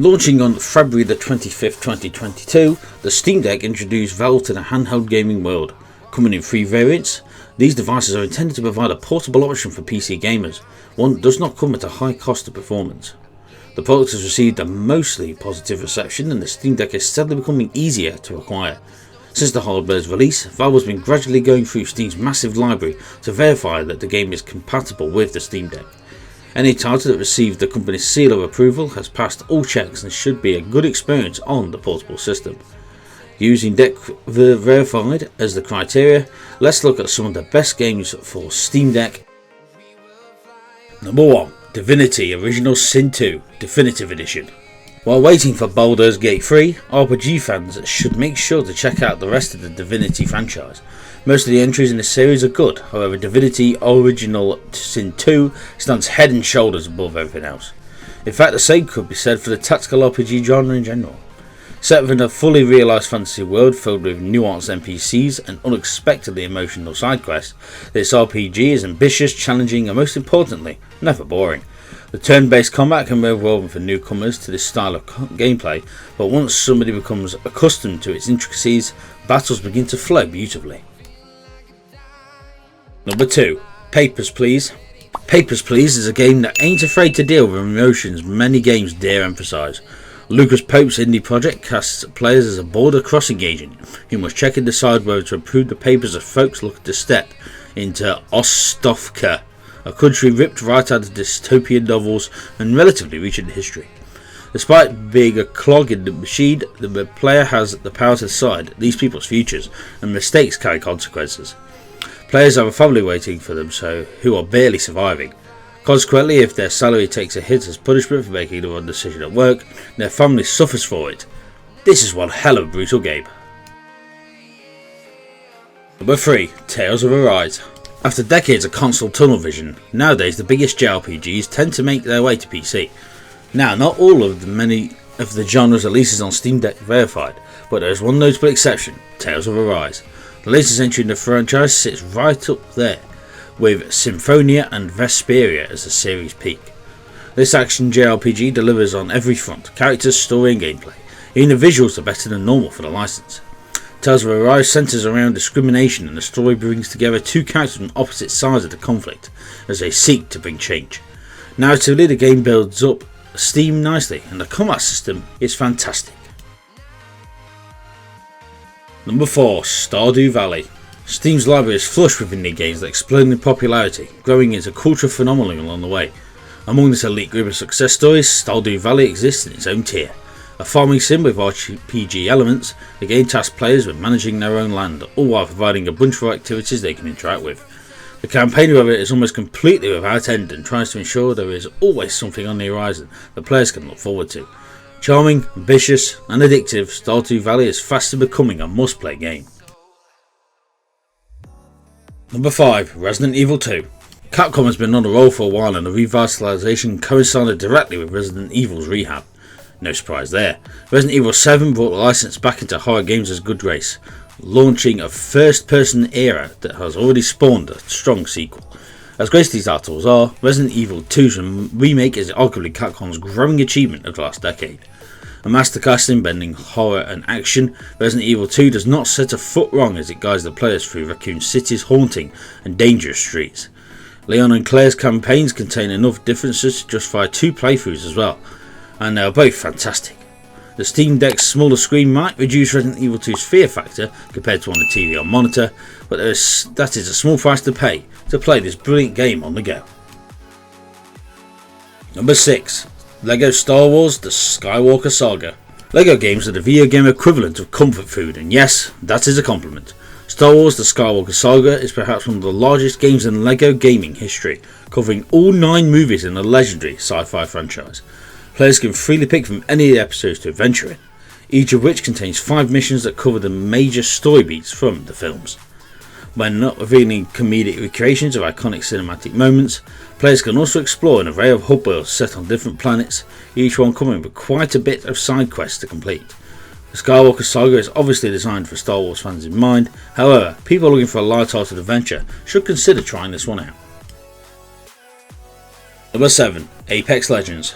Launching on February the 25th, 2022, the Steam Deck introduced Valve to the handheld gaming world. Coming in 3 variants, these devices are intended to provide a portable option for PC gamers, one that does not come at a high cost of performance. The product has received a mostly positive reception, and the Steam Deck is steadily becoming easier to acquire. Since the hardware's release, Valve has been gradually going through Steam's massive library to verify that the game is compatible with the Steam Deck. Any title that received the company's seal of approval has passed all checks and should be a good experience on the portable system. Using Deck Verified as the criteria, let's look at some of the best games for Steam Deck. Number 1. Divinity Original Sin 2 Definitive Edition. While waiting for Baldur's Gate 3, RPG fans should make sure to check out the rest of the Divinity franchise. Most of the entries in the series are good, however Divinity Original Sin 2 stands head and shoulders above everything else. In fact, the same could be said for the tactical RPG genre in general. Set within a fully realised fantasy world filled with nuanced NPCs and unexpectedly emotional side quests, this RPG is ambitious, challenging and most importantly, never boring. The turn-based combat can be overwhelming for newcomers to this style of gameplay, but once somebody becomes accustomed to its intricacies, battles begin to flow beautifully. Number 2. Papers, Please. Papers, Please is a game that ain't afraid to deal with emotions many games dare emphasise. Lucas Pope's indie project casts players as a border-crossing agent who must check and decide whether to approve the papers as folks look to step into Ostovka, a country ripped right out of dystopian novels and relatively recent history. Despite being a clog in the machine, the player has the power to decide these people's futures, and mistakes carry consequences. Players have a family waiting for them who are barely surviving. Consequently, if their salary takes a hit as punishment for making the wrong decision at work, their family suffers for it. This is one hell of a brutal game. Number 3. Tales of Arise. After decades of console tunnel vision, nowadays the biggest JRPGs tend to make their way to PC. Now, not all of many of the genre's releases on Steam Deck verified, but there is one notable exception, Tales of Arise. The latest entry in the franchise sits right up there, with Symphonia and Vesperia as the series peak. This action JRPG delivers on every front, characters, story and gameplay. Even the visuals are better than normal for the license. Tales of Arise centres around discrimination, and the story brings together 2 characters from opposite sides of the conflict as they seek to bring change. Narratively, the game builds up steam nicely and the combat system is fantastic. Number 4. Stardew Valley. Steam's library is flush with indie games that explode in popularity, growing into a cultural phenomenon along the way. Among this elite group of success stories, Stardew Valley exists in its own tier. A farming sim with RPG elements, the game tasks players with managing their own land, all while providing a bunch of activities they can interact with. The campaign, however, is almost completely without end and tries to ensure there is always something on the horizon that players can look forward to. Charming, ambitious and addictive, Stardew Valley is fast becoming a must-play game. Number 5. Resident Evil 2. Capcom has been on a roll for a while, and the revitalisation coincided directly with Resident Evil's rehab. No surprise there. Resident Evil 7 brought the license back into horror games' good grace, launching a first-person era that has already spawned a strong sequel. As great as these titles are, Resident Evil 2's remake is arguably Capcom's growing achievement of the last decade. A masterclass in blending horror and action, Resident Evil 2 does not set a foot wrong as it guides the players through Raccoon City's haunting and dangerous streets. Leon and Claire's campaigns contain enough differences to justify 2 playthroughs as well, and they are both fantastic. The Steam Deck's smaller screen might reduce Resident Evil 2's fear factor compared to on the TV or monitor, but that is a small price to pay to play this brilliant game on the go. Number 6. LEGO Star Wars The Skywalker Saga. LEGO games are the video game equivalent of comfort food, and yes, that is a compliment. Star Wars The Skywalker Saga is perhaps one of the largest games in LEGO gaming history, covering all 9 movies in the legendary sci-fi franchise. Players can freely pick from any of the episodes to adventure in, each of which contains 5 missions that cover the major story beats from the films. When not revealing comedic recreations of iconic cinematic moments, players can also explore an array of hub worlds set on different planets, each one coming with quite a bit of side quests to complete. The Skywalker Saga is obviously designed for Star Wars fans in mind, however, people looking for a light-hearted adventure should consider trying this one out. Number 7. Apex Legends.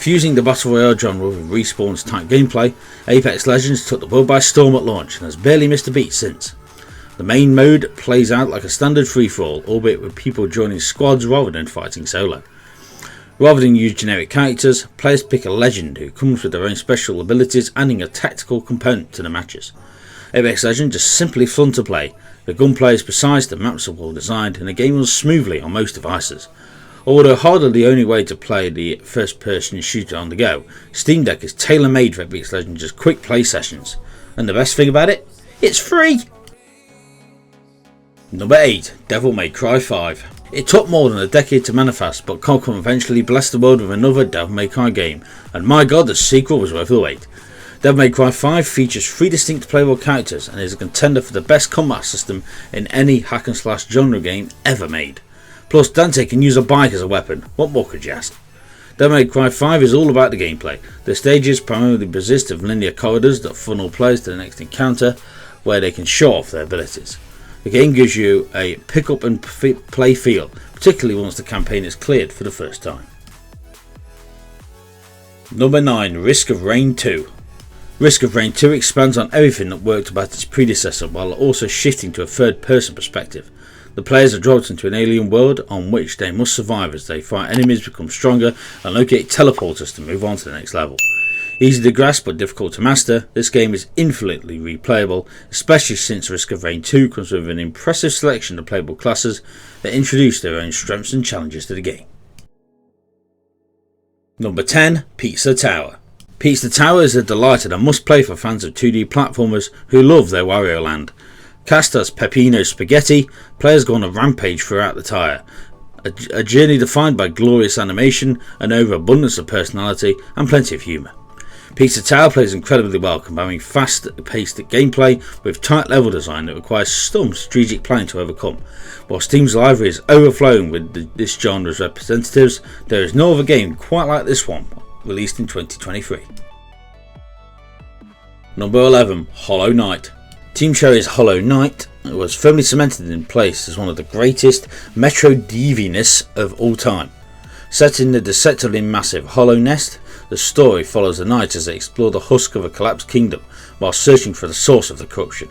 Fusing the Battle Royale genre with Respawn's type gameplay, Apex Legends took the world by storm at launch and has barely missed a beat since. The main mode plays out like a standard free-for-all, albeit with people joining squads rather than fighting solo. Rather than use generic characters, players pick a legend who comes with their own special abilities, adding a tactical component to the matches. Apex Legends is simply fun to play, the gunplay is precise, the maps are well designed, and the game runs smoothly on most devices. Although hardly the only way to play the first person shooter on the go, Steam Deck is tailor made for Apex Legends' quick play sessions. And the best thing about it? It's free! Number 8. Devil May Cry 5. It took more than a decade to manifest, but Capcom eventually blessed the world with another Devil May Cry game, and my god, the sequel was worth the wait. Devil May Cry 5 features 3 distinct playable characters and is a contender for the best combat system in any hack and slash genre game ever made. Plus, Dante can use a bike as a weapon. What more could you ask? Devil May Cry 5 is all about the gameplay. The stages primarily consist of linear corridors that funnel players to the next encounter, where they can show off their abilities. The game gives you a pick up and play feel, particularly once the campaign is cleared for the first time. Number 9. Risk of Rain 2. Risk of Rain 2 expands on everything that worked about its predecessor while also shifting to a third person perspective. The players are dropped into an alien world on which they must survive as they fight enemies, become stronger and locate teleporters to move on to the next level. Easy to grasp but difficult to master, this game is infinitely replayable, especially since Risk of Rain 2 comes with an impressive selection of playable classes that introduce their own strengths and challenges to the game. Number 10. Pizza Tower. Pizza Tower is a delight and a must play for fans of 2D platformers who love their Wario Land. Cast as Peppino Spaghetti, players go on a rampage throughout the tire. A journey defined by glorious animation, an overabundance of personality and plenty of humour. Pizza Tower plays incredibly well, combining fast-paced gameplay with tight level design that requires some strategic planning to overcome. While Steam's library is overflowing with this genre's representatives, there is no other game quite like this one, released in 2023. Number 11. Hollow Knight. Team Cherry's Hollow Knight was firmly cemented in place as one of the greatest Metroidvanias of all time. Set in the deceptively massive Hollow Nest, the story follows the knights as they explore the husk of a collapsed kingdom while searching for the source of the corruption.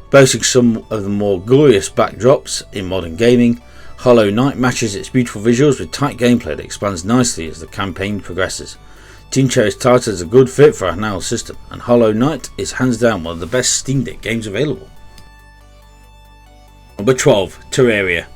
Boasting some of the more glorious backdrops in modern gaming, Hollow Knight matches its beautiful visuals with tight gameplay that expands nicely as the campaign progresses. Team Cherry's title is a good fit for our now system, and Hollow Knight is hands down one of the best Steam Deck games available. Number 12. Terraria.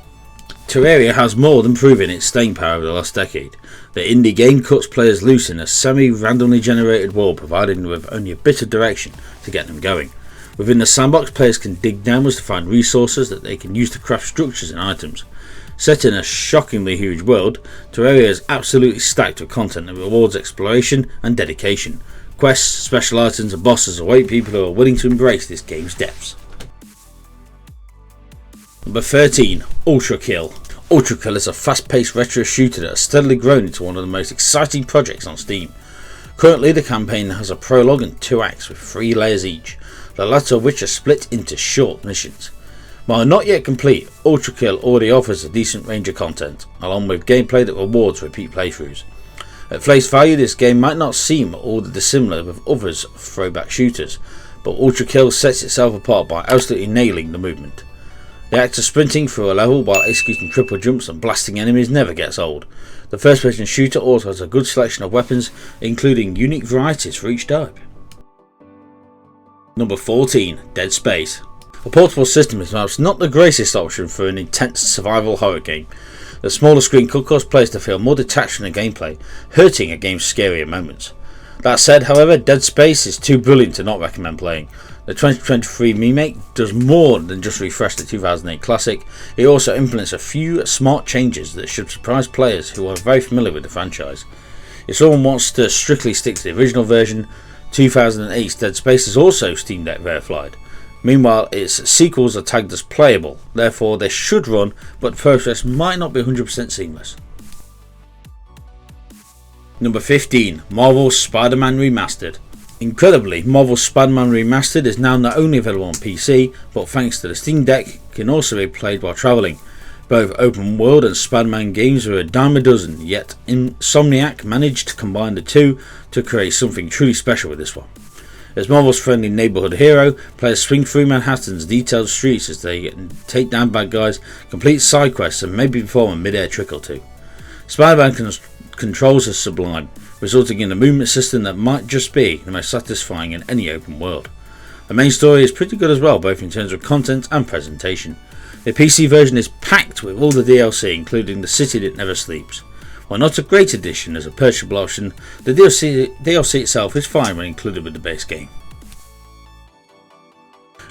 Terraria has more than proven its staying power over the last decade. The indie game cuts players loose in a semi-randomly generated world, providing them with only a bit of direction to get them going. Within the sandbox, players can dig downwards to find resources that they can use to craft structures and items. Set in a shockingly huge world, Terraria is absolutely stacked with content that rewards exploration and dedication. Quests, special items and bosses await people who are willing to embrace this game's depths. Number 13. Ultrakill. Ultrakill is a fast-paced retro shooter that has steadily grown into one of the most exciting projects on Steam. Currently the campaign has a prologue and 2 acts with 3 layers each, the latter of which are split into short missions. While not yet complete, Ultrakill already offers a decent range of content, along with gameplay that rewards repeat playthroughs. At face value, this game might not seem all that dissimilar with others throwback shooters, but Ultrakill sets itself apart by absolutely nailing the movement. The act of sprinting through a level while executing triple jumps and blasting enemies never gets old. The first person shooter also has a good selection of weapons, including unique varieties for each type. Number 14. Dead Space. A portable system is perhaps not the greatest option for an intense survival horror game. The smaller screen could cause players to feel more detached from the gameplay, hurting a game's scarier moments. That said, however, Dead Space is too brilliant to not recommend playing. The 2023 remake does more than just refresh the 2008 classic, it also implements a few smart changes that should surprise players who are very familiar with the franchise. If someone wants to strictly stick to the original version, 2008's Dead Space is also Steam Deck verified. Meanwhile, its sequels are tagged as playable, therefore they should run, but the process might not be 100% seamless. Number 15. Marvel's Spider-Man Remastered. Incredibly, Marvel's Spider-Man Remastered is now not only available on PC, but thanks to the Steam Deck, can also be played while travelling. Both open world and Spider-Man games are a dime a dozen, yet Insomniac managed to combine the two to create something truly special with this one. As Marvel's friendly neighborhood hero, players swing through Manhattan's detailed streets as they take down bad guys, complete side quests, and maybe perform a mid-air trick or two. Spider-Man controls are sublime, resulting in a movement system that might just be the most satisfying in any open world. The main story is pretty good as well, both in terms of content and presentation. The PC version is packed with all the DLC, including the City That Never Sleeps. While not a great addition as a purchasable option, the DLC itself is fine when included with the base game.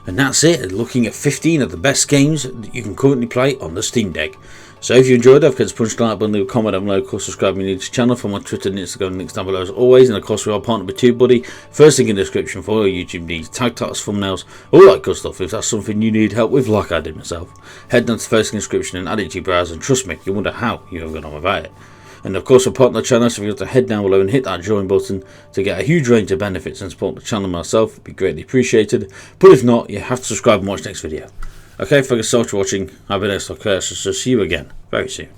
And that's it, looking at 15 of the best games that you can currently play on the Steam Deck. So if you enjoyed it, don't forget to punch the like button, leave a comment down below, of course subscribe if you're new to the channel, for my Twitter and Instagram links down below as always, and of course we are partnered with TubeBuddy, first link in the description for all your YouTube needs, tag titles, thumbnails, all that good stuff. If that's something you need help with, like I did myself, head down to the first link in the description and add it to your browser, and trust me, you'll wonder how you have gone on without it. And of course, we're part of the channel, so if you want to head down below and hit that join button to get a huge range of benefits and support the channel myself, it'd be greatly appreciated. But if not, you have to subscribe and watch the next video. Okay, thank you so much for watching. I've been Curse, so see you again very soon.